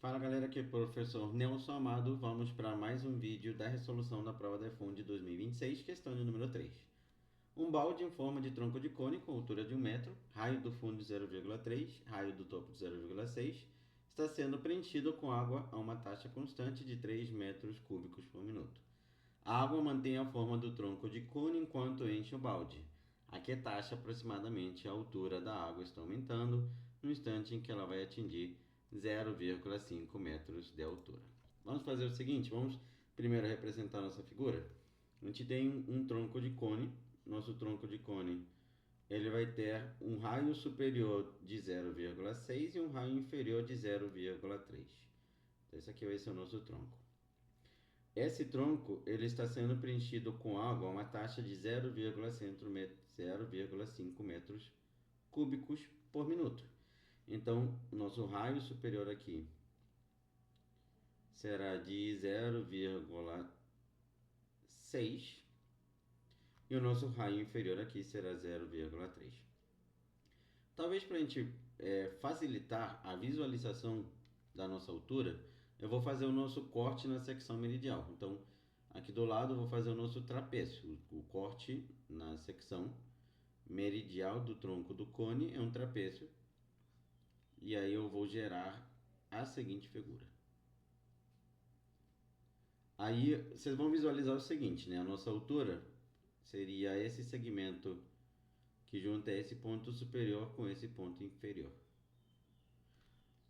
Fala galera, aqui é o professor Nelson Amado. Vamos para mais um vídeo da resolução da prova da EFUN 2026, questão de número 3. Um balde em forma de tronco de cone com altura de 1 metro, raio do fundo de 0,3, raio do topo de 0,6, está sendo preenchido com água a uma taxa constante de 3 metros cúbicos por minuto. A água mantém a forma do tronco de cone enquanto enche o balde. A que taxa aproximadamente a altura da água está aumentando no instante em que ela vai atingir 0,5 metros de altura. Vamos fazer o seguinte, vamos primeiro representar nossa figura. A gente tem um tronco de cone. Nosso tronco de cone ele vai ter um raio superior de 0,6 e um raio inferior de 0,3. Então, esse aqui vai ser o nosso tronco. Esse tronco ele está sendo preenchido com água a uma taxa de 0,5 metros cúbicos por minuto. Então, nosso raio superior aqui será de 0,6 e o nosso raio inferior aqui será 0,3. Talvez para a gente facilitar a visualização da nossa altura, eu vou fazer o nosso corte na secção meridial. Então, aqui do lado eu vou fazer o nosso trapézio. O corte na secção meridial do tronco do cone é um trapézio. E aí eu vou gerar a seguinte figura. Aí vocês vão visualizar o seguinte, né? A nossa altura seria esse segmento que junta esse ponto superior com esse ponto inferior.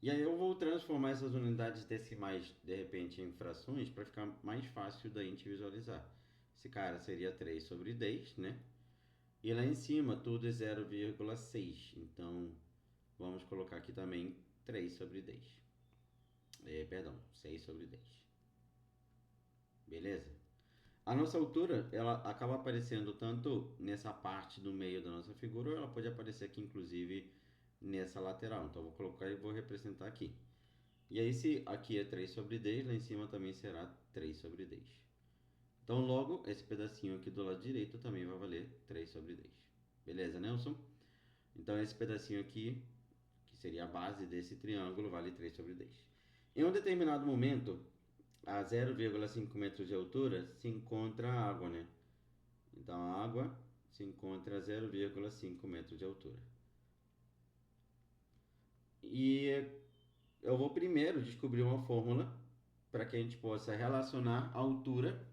E aí eu vou transformar essas unidades decimais, de repente, em frações, para ficar mais fácil da gente visualizar. Esse cara seria 3 sobre 10, né? E lá em cima tudo é 0,6. Então, vamos colocar aqui também 3 sobre 10. Perdão, 6 sobre 10. Beleza? A nossa altura, ela acaba aparecendo tanto nessa parte do meio da nossa figura, ou ela pode aparecer aqui, inclusive, nessa lateral. Então, eu vou colocar e vou representar aqui. E aí, se aqui é 3 sobre 10, lá em cima também será 3 sobre 10. Então, logo, esse pedacinho aqui do lado direito também vai valer 3 sobre 10. Beleza, Nelson? Então, esse pedacinho aqui, que seria a base desse triângulo, vale 3 sobre 10. Em um determinado momento, a 0,5 metros de altura se encontra a água, né? Então, a água se encontra a 0,5 metros de altura. E eu vou primeiro descobrir uma fórmula para que a gente possa relacionar a altura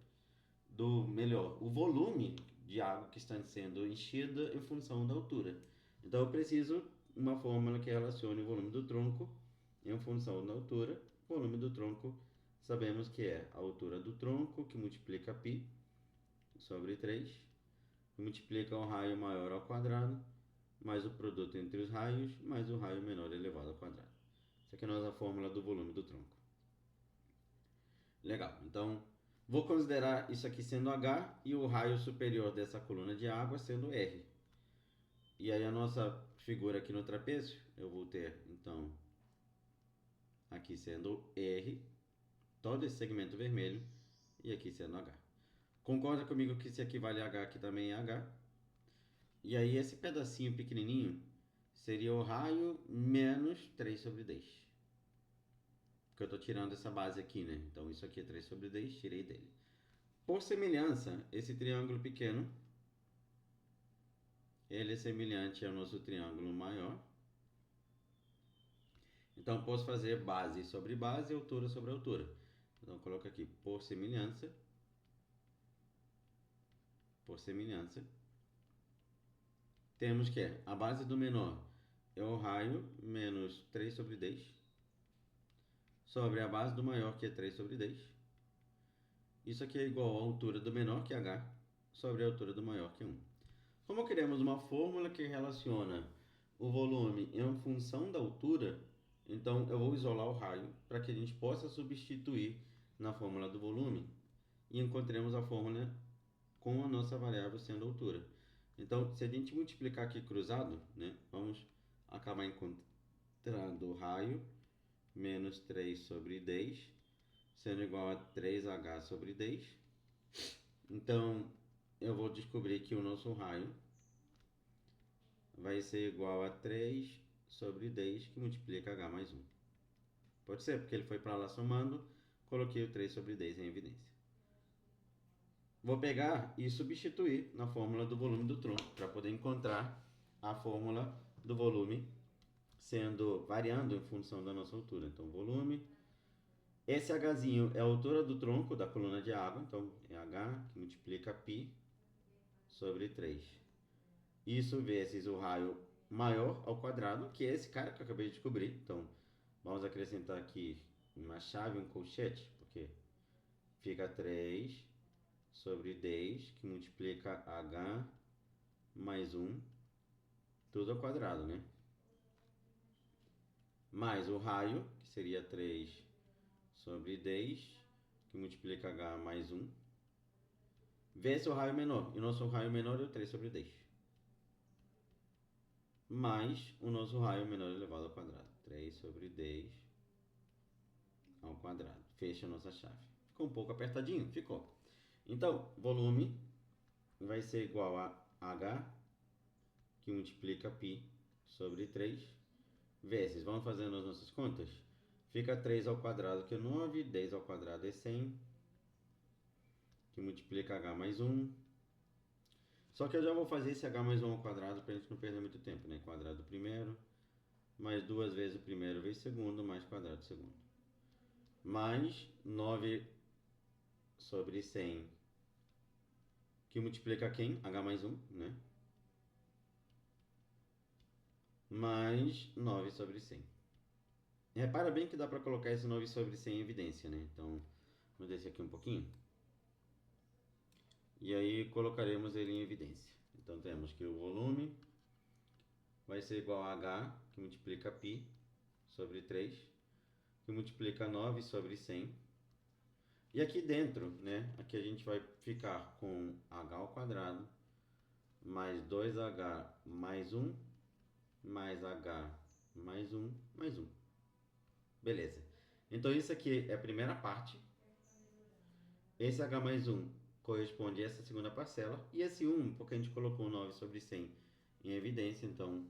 o volume de água que está sendo enchida em função da altura. Então eu preciso uma fórmula que relacione o volume do tronco em função da altura. O volume do tronco sabemos que é a altura do tronco que multiplica π sobre 3, que multiplica o raio maior ao quadrado, mais o produto entre os raios, mais o raio menor elevado ao quadrado. Essa aqui é a nossa fórmula do volume do tronco. Legal, então vou considerar isso aqui sendo H e o raio superior dessa coluna de água sendo R. E aí a nossa figura aqui no trapézio, eu vou ter, então, aqui sendo R, todo esse segmento vermelho, e aqui sendo H. Concorda comigo que se aqui vale H, aqui também é H? E aí esse pedacinho pequenininho seria o raio menos 3 sobre 10. Porque eu estou tirando essa base aqui, né? Então isso aqui é 3 sobre 10, tirei dele. Por semelhança, esse triângulo pequeno, ele é semelhante ao nosso triângulo maior. Então, posso fazer base sobre base e altura sobre altura. Então, eu coloco aqui por semelhança. Por semelhança. Temos que a base do menor é o raio menos 3 sobre 10. Sobre a base do maior, que é 3 sobre 10. Isso aqui é igual à altura do menor, que é H, sobre a altura do maior, que é 1. Como queremos uma fórmula que relaciona o volume em função da altura, então eu vou isolar o raio para que a gente possa substituir na fórmula do volume e encontremos a fórmula com a nossa variável sendo a altura. Então, se a gente multiplicar aqui cruzado, né, vamos acabar encontrando o raio menos 3 sobre 10 sendo igual a 3H sobre 10. Então, eu vou descobrir que o nosso raio vai ser igual a 3 sobre 10, que multiplica H mais 1. Pode ser, porque ele foi para lá somando, coloquei o 3 sobre 10 em evidência. Vou pegar e substituir na fórmula do volume do tronco, para poder encontrar a fórmula do volume variando em função da nossa altura. Então, volume, esse Hzinho é a altura do tronco da coluna de água, então é H que multiplica π sobre 3. Isso vezes o raio maior ao quadrado, que é esse cara que eu acabei de descobrir. Então, vamos acrescentar aqui uma chave, um colchete, porque fica 3 sobre 10, que multiplica H mais 1, tudo ao quadrado, né? Mais o raio, que seria 3 sobre 10, que multiplica H mais 1, vezes o raio menor. E o nosso raio menor é o 3 sobre 10. Mais o nosso raio menor elevado ao quadrado. 3 sobre 10 ao quadrado. Fecha a nossa chave. Ficou um pouco apertadinho? Ficou. Então, volume vai ser igual a H, que multiplica π sobre 3, vezes, vamos fazendo as nossas contas? Fica 3 ao quadrado, que é 9, 10 ao quadrado é 100, que multiplica H mais 1. Só que eu já vou fazer esse H mais 1 ao quadrado para a gente não perder muito tempo, né? Quadrado do primeiro, mais 2 vezes o primeiro vezes o segundo, mais quadrado do segundo. Mais 9 sobre 100, que multiplica quem? H mais 1, né? Mais 9 sobre 100. Repara bem que dá para colocar esse 9 sobre 100 em evidência, né? Então, vou descer aqui um pouquinho. E aí colocaremos ele em evidência. Então, temos que o volume vai ser igual a H, que multiplica π sobre 3, que multiplica 9 sobre 100. E aqui dentro, né? Aqui a gente vai ficar com H ao quadrado, mais 2H mais 1, mais H mais 1, mais 1. Beleza. Então, isso aqui é a primeira parte. Esse H mais 1 corresponde a essa segunda parcela. E esse 1, porque a gente colocou 9 sobre 100 em evidência, então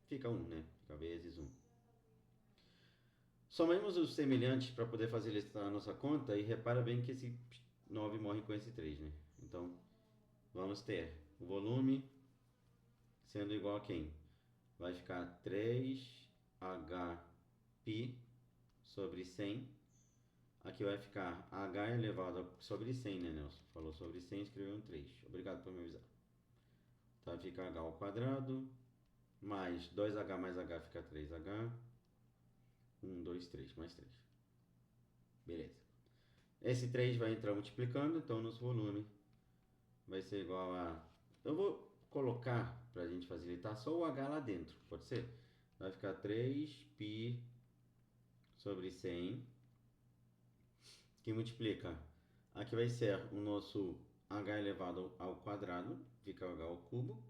fica 1, né? Fica vezes 1. Somemos os semelhantes para poder facilitar a nossa conta. E repara bem que esse 9 morre com esse 3, né? Então, vamos ter o volume sendo igual a quem? Vai ficar 3Hπ sobre 100. Aqui vai ficar H elevado sobre 100, né, Nelson? Falou sobre 100, escreveu um 3. Obrigado por me avisar. Então, fica H ao quadrado, mais 2H mais H fica 3H. 1, 2, 3, mais 3. Beleza. Esse 3 vai entrar multiplicando, então nosso volume vai ser igual a... Eu vou colocar, para a gente facilitar, só o H lá dentro, pode ser? Vai ficar 3π sobre 100, que multiplica. Aqui vai ser o nosso H elevado ao quadrado, fica H ao cubo.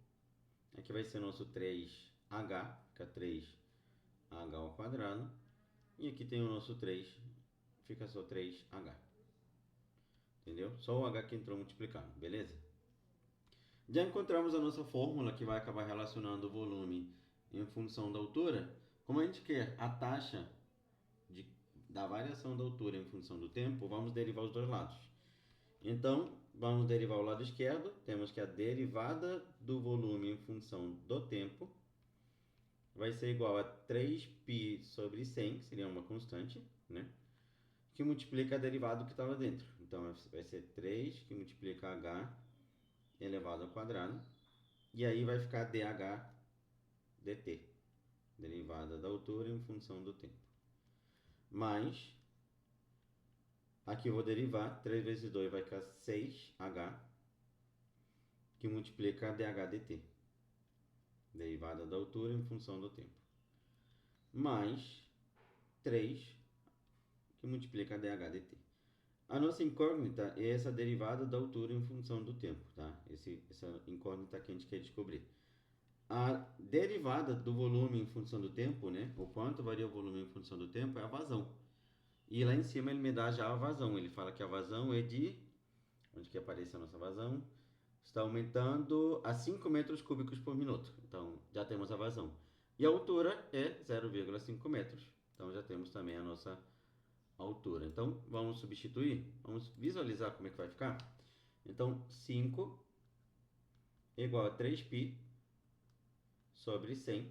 Aqui vai ser o nosso 3H, fica 3H ao quadrado. E aqui tem o nosso 3, fica só 3H. Entendeu? Só o H que entrou multiplicado, beleza? Já encontramos a nossa fórmula que vai acabar relacionando o volume em função da altura. Como a gente quer a taxa da variação da altura em função do tempo, vamos derivar os dois lados. Então, vamos derivar o lado esquerdo. Temos que a derivada do volume em função do tempo vai ser igual a 3π sobre 100, que seria uma constante, né? Que multiplica a derivada que está lá dentro. Então, vai ser 3 que multiplica h elevado ao quadrado. E aí vai ficar dh dt, derivada da altura em função do tempo. Mais, aqui eu vou derivar, 3 vezes 2 vai ficar 6h, que multiplica dh dt, derivada da altura em função do tempo. Mais 3, que multiplica dh dt. A nossa incógnita é essa derivada da altura em função do tempo, tá? Essa incógnita que a gente quer descobrir. A derivada do volume em função do tempo, né? O quanto varia o volume em função do tempo é a vazão. E lá em cima ele me dá já a vazão. Ele fala que a vazão é de... Onde que aparece a nossa vazão? Está aumentando a 5 metros cúbicos por minuto. Então, já temos a vazão. E a altura é 0,5 metros. Então já temos também a nossa altura. Então vamos substituir, vamos visualizar como é que vai ficar. Então 5 igual a 3π sobre 100,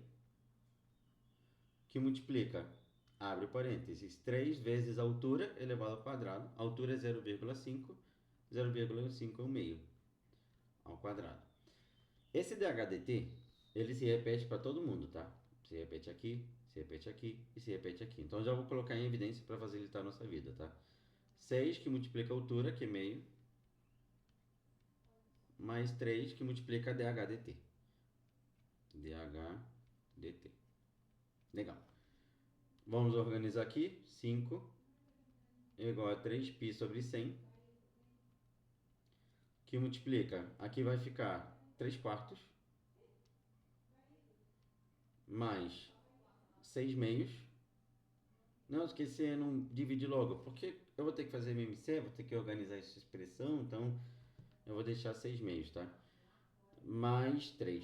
que multiplica, abre parênteses, 3 vezes a altura elevado ao quadrado. A altura é 0,5, 0,5 é o meio ao quadrado. Esse dHdt, ele se repete para todo mundo, tá? Se repete aqui, se repete aqui e se repete aqui. Então já vou colocar em evidência para facilitar a nossa vida, tá? 6 que multiplica a altura, que é meio, mais 3 que multiplica dHdt. dHdt. Legal. Vamos organizar aqui. 5 igual a 3π sobre 100, que multiplica, aqui vai ficar 3/4, mais 6 meios. Não esquecer, não dividir logo, porque eu vou ter que fazer MMC, vou ter que organizar essa expressão, então eu vou deixar 6 meios, tá? Mais 3.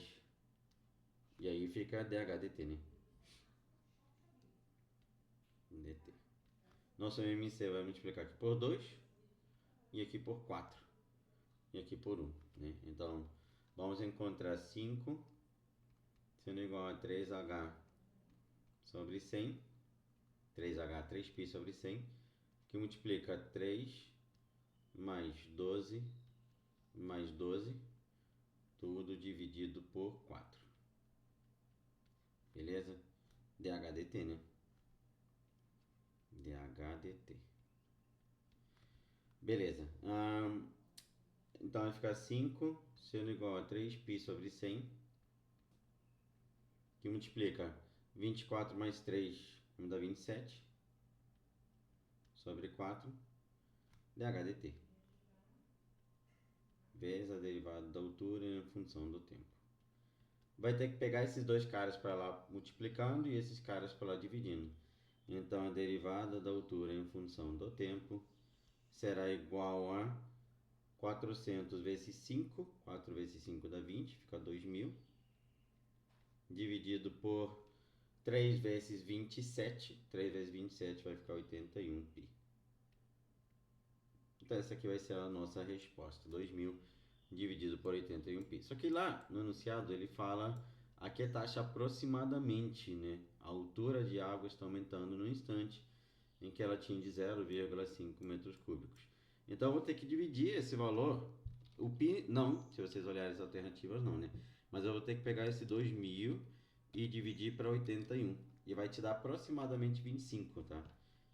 E aí fica dHdt, né? dt. Nosso MMC vai multiplicar aqui por 2, e aqui por 4, e aqui por 1, né? Então, vamos encontrar 5 sendo igual a 3h sobre 100, 3h, 3π sobre 100, que multiplica 3 mais 12, mais 12, tudo dividido por 4. Beleza? dHdt, né? dHdt. Beleza. Então vai ficar 5 sendo igual a 3π sobre 100, que multiplica 24 mais 3 me dá 27, sobre 4, dHdt, vezes a derivada da altura em função do tempo. Vai ter que pegar esses dois caras para lá multiplicando e esses caras para lá dividindo. Então a derivada da altura em função do tempo será igual a 400 vezes 5, 4 vezes 5 dá 20, fica 2.000, dividido por 3 vezes 27, 3 vezes 27 vai ficar 81π. Então essa aqui vai ser a nossa resposta, 2.000 dividido por 81π. Só que lá no enunciado ele fala, aqui é taxa aproximadamente, né? A altura de água está aumentando no instante em que ela atinge 0,5 metros cúbicos. Então eu vou ter que dividir esse valor, o π não, se vocês olharem as alternativas não, né? Mas eu vou ter que pegar esse 2.000 e dividir para 81, e vai te dar aproximadamente 25, tá?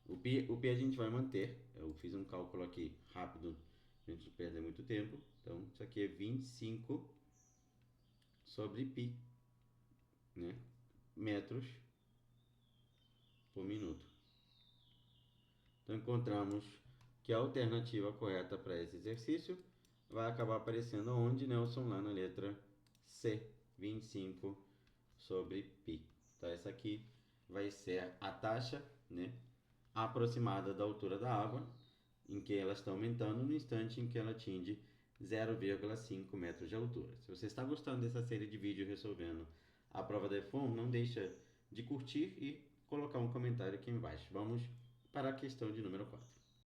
O π a gente vai manter, eu fiz um cálculo aqui rápido, a gente não perder muito tempo. Então isso aqui é 25 sobre π, né? Metros por minuto. Então encontramos que a alternativa correta para esse exercício vai acabar aparecendo onde, Nelson? Lá na letra C, 25 sobre π. Então essa aqui vai ser a taxa, né, aproximada da altura da água, em que ela está aumentando no instante em que ela atinge 0,5 metros de altura. Se você está gostando dessa série de vídeos resolvendo a prova da EFON, não deixa de curtir e colocar um comentário aqui embaixo. Vamos para a questão de número 4.